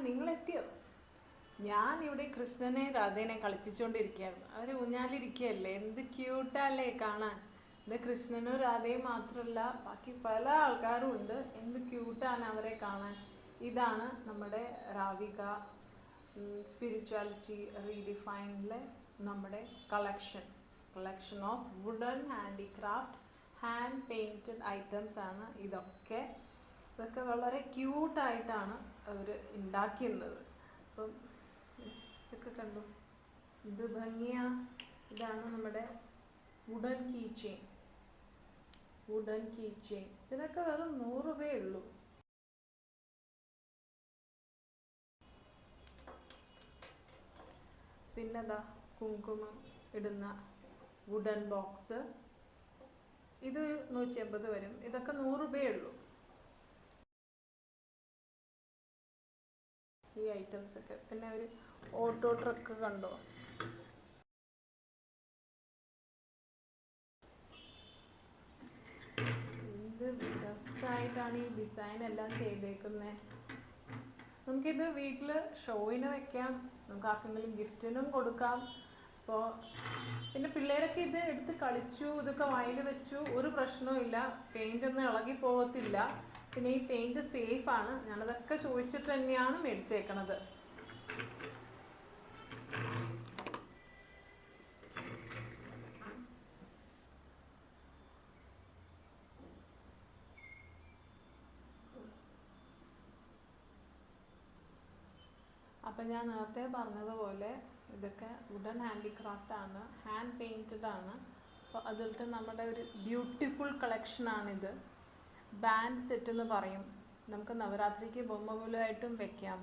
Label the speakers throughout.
Speaker 1: നിങ്ങളെത്തിയോ? ഞാൻ ഇവിടെ കൃഷ്ണനെ രാധേനെ കളിപ്പിച്ചുകൊണ്ടിരിക്കുകയായിരുന്നു. അവർ ഊഞ്ഞാലിരിക്കുകയല്ലേ, എന്ത് ക്യൂട്ടല്ലേ കാണാൻ. ഇത് കൃഷ്ണനും രാധയും മാത്രമല്ല, ബാക്കി പല ആൾക്കാരും ഉണ്ട്. എന്ത് ക്യൂട്ടാണ് അവരെ കാണാൻ. ഇതാണ് നമ്മുടെ രാവിക സ്പിരിച്വാലിറ്റി റീഡിഫൈനിലെ നമ്മുടെ collection of wooden handicraft hand painted items ആണ് ഇതൊക്കെ വളരെ ക്യൂട്ടായിട്ടാണ് അവർ ഉണ്ടാക്കിയിരുന്നത്. അപ്പം ഇതൊക്കെ കണ്ടു, ഇത് ഭംഗിയാ. ഇതാണ് നമ്മുടെ വുഡൻ കീ ചെയിൻ. ഇതിനൊക്കെ വെറും 100 രൂപയേ ഉള്ളൂ. പിന്നെന്താ, കുങ്കുമം ഇടുന്ന വുഡൻ ബോക്സ്, ഇത് 150 വരും. ഇതൊക്കെ 100 രൂപയേ ഉള്ളൂ. ഈ ഐറ്റംസ് ഒക്കെ. പിന്നെ ഒരു ഓട്ടോ ട്രക്ക് കണ്ടോ, എന്ത് രസമായിട്ടാണ് ഈ ഡിസൈൻ എല്ലാം ചെയ്തേക്കുന്നത്. നമുക്കിത് വീട്ടിൽ ഷോയിന് വെക്കാം, നമുക്ക് ആർക്കെങ്കിലും ഗിഫ്റ്റിനും കൊടുക്കാം. അപ്പോൾ പിന്നെ പിള്ളേരൊക്കെ ഇത് എടുത്ത് കളിച്ചു, ഇതൊക്കെ വായിൽ വെച്ചു, ഒരു പ്രശ്നവും ഇല്ല. പെയിൻ്റ് ഒന്നും ഇളകി പോകത്തില്ല. പിന്നെ ഈ പെയിൻറ് സേഫാണ്. ഞാനതൊക്കെ ചോദിച്ചിട്ട് തന്നെയാണ് മേടിച്ചേക്കണത്. അപ്പം ഞാൻ നേരത്തെ പറഞ്ഞതുപോലെ ഇതൊക്കെ വുഡൻ ഹാൻഡിക്രാഫ്റ്റ് ആണ്, ഹാൻഡ് പെയിൻറ്റഡ് ആണ്. അപ്പോൾ അതിലത്തെ നമ്മുടെ ഒരു ബ്യൂട്ടിഫുൾ കളക്ഷനാണിത്. ബാൻഡ് സെറ്റ് എന്ന് പറയും. നമുക്ക് നവരാത്രിക്ക് ബൊമ്മകുലമായിട്ടും വെക്കാം.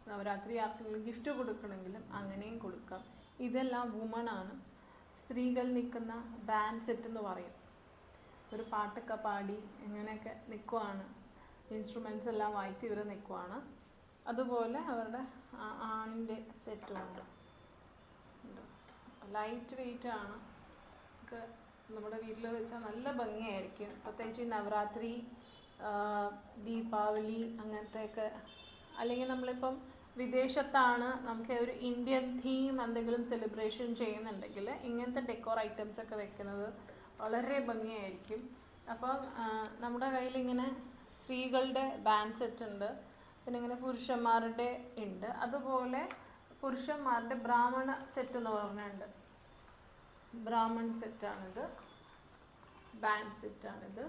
Speaker 1: നവരാത്രി ആർക്കെങ്കിലും ഗിഫ്റ്റ് കൊടുക്കണമെങ്കിലും അങ്ങനെയും കൊടുക്കാം. ഇതെല്ലാം വുമൺ ആണ്, സ്ത്രീകൾ നിൽക്കുന്ന ബാൻഡ് സെറ്റ് എന്ന് പറയും. ഒരു പാട്ടൊക്കെ പാടി ഇങ്ങനെയൊക്കെ നിൽക്കുവാണ്, ഇൻസ്ട്രുമെൻറ്റ്സ് എല്ലാം വായിച്ച് ഇവർ നിൽക്കുവാണ്. അതുപോലെ അവരുടെ ആണിൻ്റെ സെറ്റുമുണ്ട്. ലൈറ്റ് വെയിറ്റ് ആണ്. ഒക്കെ നമ്മുടെ വീട്ടിൽ വെച്ചാൽ നല്ല ഭംഗിയായിരിക്കും. പ്രത്യേകിച്ച് നവരാത്രി, ദീപാവലി അങ്ങനത്തെയൊക്കെ. അല്ലെങ്കിൽ നമ്മളിപ്പം വിദേശത്താണ്, നമുക്ക് ഒരു ഇന്ത്യൻ തീം എന്തെങ്കിലും സെലിബ്രേഷൻ ചെയ്യുന്നുണ്ടെങ്കിൽ ഇങ്ങനത്തെ ഡെക്കോർ ഐറ്റംസ് ഒക്കെ വെക്കുന്നത് വളരെ ഭംഗിയായിരിക്കും. അപ്പം നമ്മുടെ കയ്യിലിങ്ങനെ സ്ത്രീകളുടെ ബാൻഡ് സെറ്റ് ഉണ്ട്, പിന്നെ ഇങ്ങനെ പുരുഷന്മാരുടെ ഉണ്ട്. അതുപോലെ പുരുഷന്മാരുടെ ബ്രാഹ്മണ സെറ്റ് എന്ന് പറഞ്ഞുണ്ട്. ബ്രാഹ്മൺ സെറ്റാണിത്, ബാൻഡ് സെറ്റാണിത്.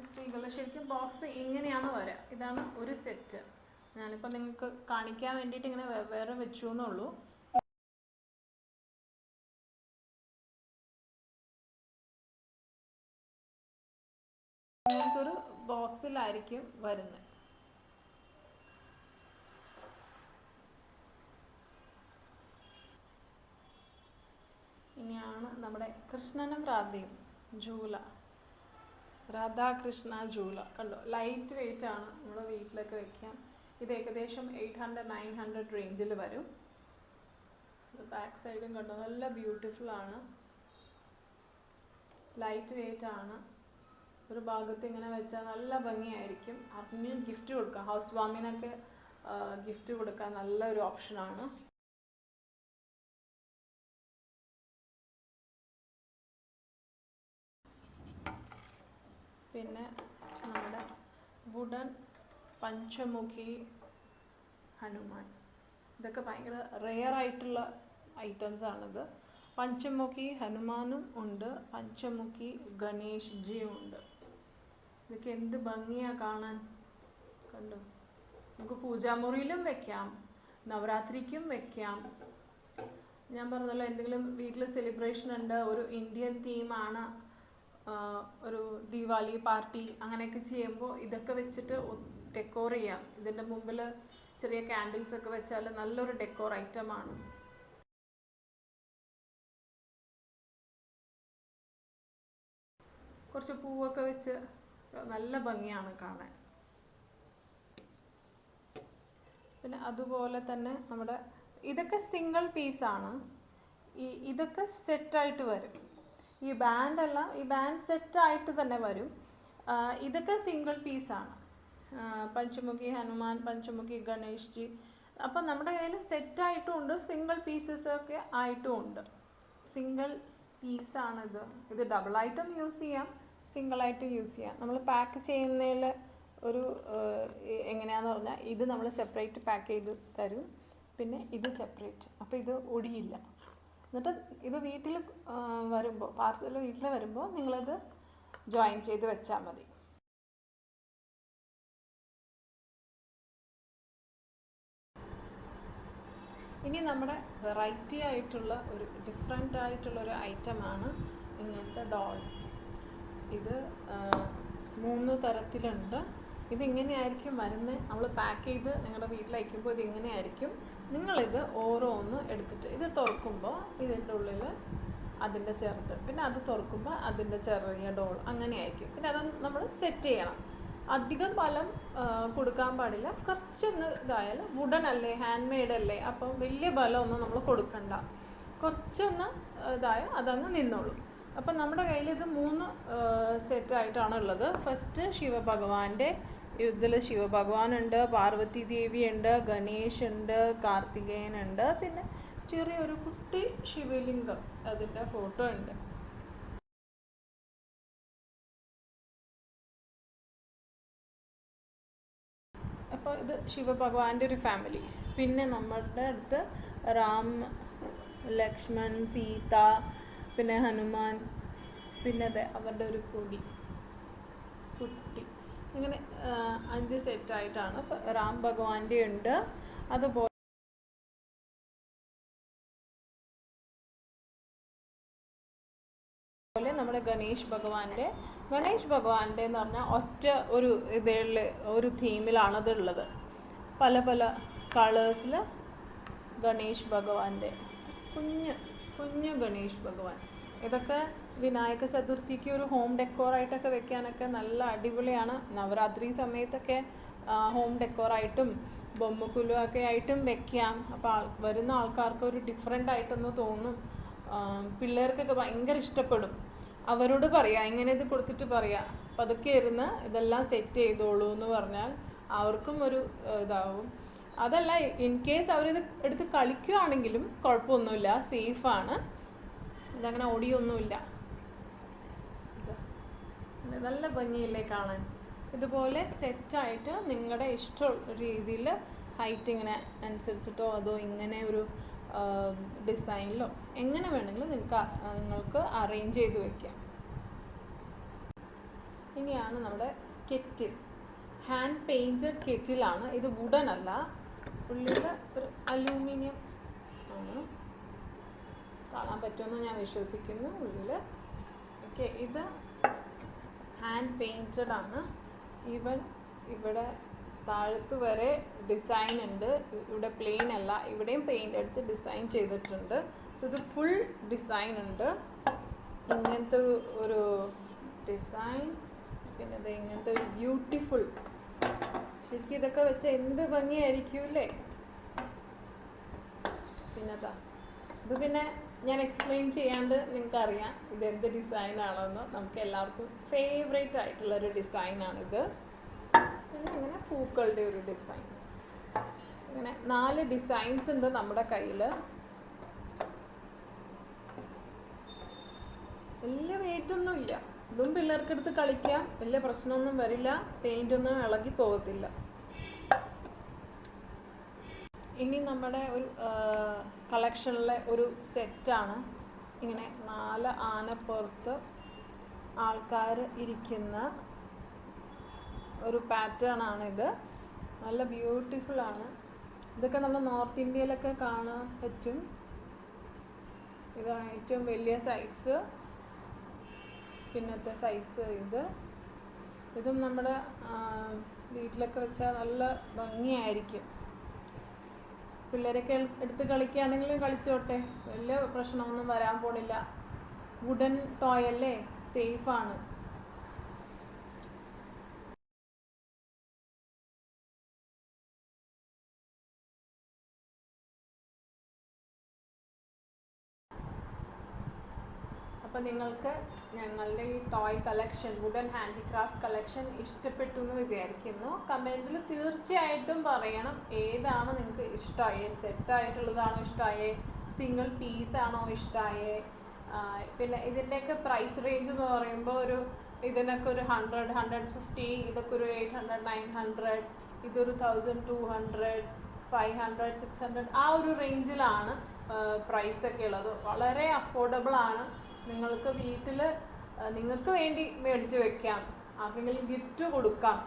Speaker 1: സ്ത്രീകളുടെ ശരിക്കും ബോക്സ് ഇങ്ങനെയാണ് വരിക. ഇതാണ് ഒരു സെറ്റ്. ഞാനിപ്പോൾ നിങ്ങൾക്ക് കാണിക്കാൻ വേണ്ടിയിട്ട് ഇങ്ങനെ വേറെ വെച്ചു എന്നുള്ളൂ. ഇങ്ങനത്തെ ഒരു ബോക്സിലായിരിക്കും വരുന്നത്. ഇനിയാണ് നമ്മുടെ കൃഷ്ണനും രാധയും ജൂല, രാധാകൃഷ്ണ ജൂല. കണ്ടോ, ലൈറ്റ് വെയിറ്റ് ആണ്, നമ്മുടെ വീട്ടിലൊക്കെ വെക്കാം. ഇത് ഏകദേശം 800-900 റേഞ്ചിൽ വരും. ബാക്ക് സൈഡും കണ്ടോ, നല്ല ബ്യൂട്ടിഫുൾ ആണ്, ലൈറ്റ് വെയിറ്റ് ആണ്. ഒരു ഭാഗത്ത് ഇങ്ങനെ വെച്ചാൽ നല്ല ഭംഗിയായിരിക്കും. ആർക്കെങ്കിലും ഗിഫ്റ്റ് കൊടുക്കാം, ഹൗസ് വാമിനൊക്കെ ഗിഫ്റ്റ് കൊടുക്കാൻ നല്ലൊരു ഓപ്ഷനാണ്. പിന്നെ നമ്മുടെ വുഡൻ പഞ്ചമുഖി ഹനുമാൻ, ഇതൊക്കെ ഭയങ്കര റെയർ ആയിട്ടുള്ള ഐറ്റംസാണിത്. പഞ്ചമുഖി ഹനുമാനും ഉണ്ട്, പഞ്ചമുഖി ഗണേഷ്ജിയും ഉണ്ട്. ഇതൊക്കെ എന്ത് ഭംഗിയാണ് കാണാൻ. കണ്ടോ, നമുക്ക് പൂജാമുറിയിലും വെക്കാം, നവരാത്രിക്കും വെക്കാം. ഞാൻ പറഞ്ഞല്ലോ, എന്തെങ്കിലും വീട്ടിൽ സെലിബ്രേഷൻ ഉണ്ട്, ഒരു ഇന്ത്യൻ തീമാണ്, ഒരു ദീപാവലി പാർട്ടി അങ്ങനെയൊക്കെ ചെയ്യുമ്പോൾ ഇതൊക്കെ വെച്ചിട്ട് ഡെക്കോർ ചെയ്യാം. ഇതിൻ്റെ മുമ്പിൽ ചെറിയ ക്യാൻഡിൽസ് ഒക്കെ വെച്ചാൽ നല്ലൊരു ഡെക്കോർ ഐറ്റമാണ്. കുറച്ച് പൂവൊക്കെ വെച്ച് നല്ല ഭംഗിയാണ് കാണാൻ. പിന്നെ അതുപോലെ തന്നെ നമ്മുടെ ഇതൊക്കെ സിംഗിൾ പീസാണ്. ഇതൊക്കെ സെറ്റായിട്ട് വരും. ഈ ബാൻഡെല്ലാം ഈ ബാൻഡ് സെറ്റായിട്ട് തന്നെ വരും. ഇതൊക്കെ സിംഗിൾ പീസാണ്. പഞ്ചമുഖി ഹനുമാൻ, പഞ്ചമുഖി ഗണേഷ് ജി. അപ്പം നമ്മുടെ കയ്യിൽ സെറ്റായിട്ടും ഉണ്ട്, സിംഗിൾ പീസസ് ഒക്കെ ആയിട്ടും ഉണ്ട്. സിംഗിൾ പീസാണിത്. ഇത് ഡബിളായിട്ടും യൂസ് ചെയ്യാം, സിംഗിളായിട്ടും യൂസ് ചെയ്യാം. നമ്മൾ പാക്ക് ചെയ്യുന്നതിൽ ഒരു എങ്ങനെയാണെന്ന് പറഞ്ഞാൽ, ഇത് നമ്മൾ സെപ്പറേറ്റ് പാക്ക് ചെയ്ത് തരും, പിന്നെ ഇത് സെപ്പറേറ്റ്. അപ്പോൾ ഇത് ഒടിയില്ല. എന്നിട്ട് ഇത് വീട്ടിൽ വരുമ്പോൾ, പാർസൽ വീട്ടിൽ വരുമ്പോൾ നിങ്ങളത് ജോയിൻ ചെയ്ത് വെച്ചാൽ മതി. ഇനി നമ്മുടെ വെറൈറ്റി ആയിട്ടുള്ള ഒരു ഡിഫറെൻ്റ് ആയിട്ടുള്ളൊരു ഐറ്റമാണ് ഇങ്ങനത്തെ ഡോൾ. ഇത് 3 തരത്തിലുണ്ട്. ഇതിങ്ങനെയായിരിക്കും വരുന്നത്. നമ്മൾ പാക്ക് ചെയ്ത് നിങ്ങളുടെ വീട്ടിലയക്കുമ്പോൾ ഇതിങ്ങനെയായിരിക്കും. നിങ്ങളിത് ഓരോന്ന് എടുത്തിട്ട് ഇത് തുറക്കുമ്പോൾ ഇതിൻ്റെ ഉള്ളിൽ അതിൻ്റെ ചെറുത്, പിന്നെ അത് തുറക്കുമ്പോൾ അതിൻ്റെ ചെറിയ ഡോൾ, അങ്ങനെയായിരിക്കും. പിന്നെ അത് നമ്മൾ സെറ്റ് ചെയ്യണം. അധികം ബലം കൊടുക്കാൻ പാടില്ല. കുറച്ചൊന്ന് ഇതായാലും, വുഡൻ അല്ലേ, ഹാൻഡ് മെയ്ഡ് അല്ലേ, അപ്പം വലിയ ബലമൊന്നും നമ്മൾ കൊടുക്കണ്ട. കുറച്ചൊന്ന് ഇതായാൽ അതങ്ങ് നിന്നോളും. അപ്പം നമ്മുടെ കയ്യിൽ ഇത് 3 സെറ്റായിട്ടാണ് ഉള്ളത്. ഫസ്റ്റ് ശിവഭഗവാന്റെ, ഇതിൽ ശിവഭഗവാനുണ്ട്, പാർവതി ദേവി ഉണ്ട്, ഗണേഷ് ഉണ്ട്, കാർത്തികേയനുണ്ട്, പിന്നെ ചെറിയൊരു കുട്ടി ശിവലിംഗം, അതിൻ്റെ ഫോട്ടോ ഉണ്ട്. അപ്പോൾ ഇത് ശിവഭഗവാന്റെ ഒരു ഫാമിലി. പിന്നെ നമ്മളുടെ അടുത്ത് റാം, ലക്ഷ്മൺ, സീത, പിന്നെ ഹനുമാൻ, പിന്നെ അതെ അവരുടെ ഒരു കുട്ടി, ഇങ്ങനെ 5 സെറ്റായിട്ടാണ്. അപ്പോൾ റാം ഭഗവാന്റെ ഉണ്ട്. അതുപോലെ നമ്മുടെ ഗണേഷ് ഭഗവാന്റെ എന്ന് പറഞ്ഞാൽ ഒറ്റ ഒരു ഇതിൽ ഒരു തീമിലാണത് ഉള്ളത്. പല പല കളേഴ്സിൽ ഗണേഷ് ഭഗവാന്റെ കുഞ്ഞു ഗണേഷ് ഭഗവാൻ. ഇതൊക്കെ വിനായക ചതുർത്ഥിക്ക് ഒരു ഹോം ഡെക്കോറായിട്ടൊക്കെ വെക്കാനൊക്കെ നല്ല അടിപൊളിയാണ്. നവരാത്രി സമയത്തൊക്കെ ഹോം ഡെക്കോറായിട്ടും ബൊമ്മക്കുലുവൊക്കെ ആയിട്ടും വെക്കാം. അപ്പോൾ വരുന്ന ആൾക്കാർക്ക് ഒരു ഡിഫറെൻ്റ് ആയിട്ടൊന്ന് തോന്നും. പിള്ളേർക്കൊക്കെ ഭയങ്കര ഇഷ്ടപ്പെടും. അവരോട് പറയാം, ഇങ്ങനെ ഇത് കൊടുത്തിട്ട് പറയാം, പതുക്കെ ഇരുന്ന് ഇതെല്ലാം സെറ്റ് ചെയ്തോളൂ എന്ന് പറഞ്ഞാൽ അവർക്കും ഒരു ഇതാവും. അതല്ല, ഇൻ കേസ് അവരിത് എടുത്ത് കളിക്കുകയാണെങ്കിലും കുഴപ്പമൊന്നുമില്ല, സേഫാണ്. ഇതങ്ങനെ ഓടിയൊന്നുമില്ല. നല്ല ഭംഗിയില്ലേ കാണാൻ. ഇതുപോലെ സെറ്റായിട്ട് നിങ്ങളുടെ ഇഷ്ടമുള്ള രീതിയിൽ ഹൈറ്റ് ഇങ്ങനെ അനുസരിച്ചിട്ടോ അതോ ഇങ്ങനെ ഒരു ഡിസൈനിലോ എങ്ങനെ വേണമെങ്കിലും നിങ്ങൾക്ക് അറേഞ്ച് ചെയ്ത് വയ്ക്കാം. ഇനിയാണ് നമ്മുടെ കെറ്റിൽ. Hand painted കെറ്റിലാണ്. ഇത് വുഡൻ അല്ല, ഉള്ളിൽ ഒരു അലൂമിനിയം ആണ്. കാണാൻ പറ്റുമെന്ന് ഞാൻ വിശ്വസിക്കുന്നു ഉള്ളിൽ. ഓക്കെ, ഇത് ഹാൻഡ് പെയിൻറ്റഡ് ആണ്. ഈവൻ ഇവിടെ താഴത്ത് വരെ ഡിസൈൻ ഉണ്ട്. ഇവിടെ പ്ലെയിൻ അല്ല, ഇവിടെയും പെയിൻ്റ് അടിച്ച് ഡിസൈൻ ചെയ്തിട്ടുണ്ട്. സോ ഇത് ഫുൾ ഡിസൈൻ ഉണ്ട്. ഇങ്ങനത്തെ ഒരു ഡിസൈൻ, പിന്നെ ഇത് ഇങ്ങനത്തെ ഒരു ബ്യൂട്ടിഫുൾ. ശരിക്കും ഇതൊക്കെ വെച്ചാൽ എന്ത് ഭംഗിയായിരിക്കും അല്ലേ. പിന്നെതാ ഇത്, പിന്നെ ഞാൻ എക്സ്പ്ലെയിൻ ചെയ്യാണ്ട് നിങ്ങൾക്കറിയാം ഇതെന്ത് ഡിസൈനാണെന്ന്. നമുക്ക് എല്ലാവർക്കും ഫേവറേറ്റ് ആയിട്ടുള്ളൊരു ഡിസൈനാണിത്. പിന്നെ ഇങ്ങനെ പൂക്കളുടെ ഒരു ഡിസൈൻ. ഇങ്ങനെ 4 ഡിസൈൻസ് ഉണ്ട് നമ്മുടെ കയ്യിൽ. വലിയ വെയിറ്റൊന്നും ഇല്ല. ഇതും പിള്ളേർക്കെടുത്ത് കളിക്കാം, വലിയ പ്രശ്നമൊന്നും വരില്ല, പെയിൻ്റൊന്നും ഇളകി പോകത്തില്ല. ഇനി നമ്മുടെ ഒരു കളക്ഷനിലെ ഒരു സെറ്റാണ്. ഇങ്ങനെ 4 ആനപ്പുറത്ത് ആൾക്കാർ ഇരിക്കുന്ന ഒരു പാറ്റേൺ ആണിത്. നല്ല ബ്യൂട്ടിഫുൾ ആണ്. ഇതൊക്കെ നമ്മൾ നോർത്ത് ഇന്ത്യയിലൊക്കെ കാണാൻ പറ്റും. ഇതാണ് ഏറ്റവും വലിയ സൈസ്. പിന്നത്തെ സൈസ് ഇതും നമ്മുടെ വീട്ടിലൊക്കെ വെച്ചാൽ നല്ല ഭംഗിയായിരിക്കും. പിള്ളേരൊക്കെ എടുത്ത് കളിക്കുകയാണെങ്കിൽ കളിച്ചോട്ടെ, വലിയ പ്രശ്നമൊന്നും വരാൻ പോണില്ല. വുഡൻ ടോയ് അല്ലേ, സേഫാണ്. അപ്പോൾ നിങ്ങൾക്ക് ഞങ്ങളുടെ ഈ toy collection, wooden handicraft collection ഇഷ്ടപ്പെട്ടു എന്ന് വിചാരിക്കുന്നു. കമൻറ്റിൽ തീർച്ചയായിട്ടും പറയണം ഏതാണ് നിങ്ങൾക്ക് ഇഷ്ടമായേ, സെറ്റായിട്ടുള്ളതാണോ ഇഷ്ടമായേ, സിംഗിൾ പീസാണോ ഇഷ്ടമായേ. പിന്നെ ഇതിൻ്റെയൊക്കെ പ്രൈസ് റേഞ്ച് എന്ന് പറയുമ്പോൾ ഇതിനൊക്കെ ഒരു 100, 150, ഇതൊക്കെ ഒരു 800, 900, ഇതൊരു 1200, 500, 600 ആ ഒരു റേഞ്ചിലാണ് പ്രൈസൊക്കെ ഉള്ളത്. വളരെ അഫോർഡബിൾ ആണ്. നിങ്ങൾക്ക് വീട്ടിൽ നിങ്ങൾക്ക് വേണ്ടി മേടിച്ച് വെക്കാം, ആർക്കെങ്കിലും ഗിഫ്റ്റ് കൊടുക്കാം.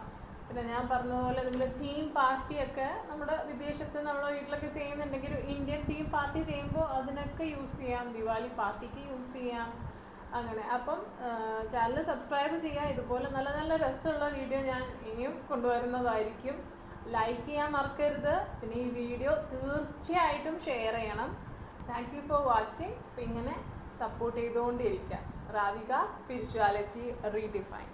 Speaker 1: പിന്നെ ഞാൻ പറഞ്ഞതുപോലെ നിങ്ങൾ തീം പാർട്ടിയൊക്കെ നമ്മുടെ വിദേശത്ത് നമ്മുടെ വീട്ടിലൊക്കെ ചെയ്യുന്നുണ്ടെങ്കിൽ ഇന്ത്യൻ തീം പാർട്ടി ചെയ്യുമ്പോൾ അതിനൊക്കെ യൂസ് ചെയ്യാം, ദിവാലി പാർട്ടിക്ക് യൂസ് ചെയ്യാം. അങ്ങനെ അപ്പം ചാനൽ സബ്സ്ക്രൈബ് ചെയ്യുക. ഇതുപോലെ നല്ല നല്ല രസമുള്ള വീഡിയോ ഞാൻ ഇനിയും കൊണ്ടുവരുന്നതായിരിക്കും. ലൈക്ക് ചെയ്യാൻ മറക്കരുത്. പിന്നെ ഈ വീഡിയോ തീർച്ചയായിട്ടും ഷെയർ ചെയ്യണം. Thank you for watching. ഇങ്ങനെ സപ്പോർട്ട് ചെയ്തുകൊണ്ടിരിക്കുക. രാവിക സ്പിരിച്വാലിറ്റി റീഡിഫൈൻ.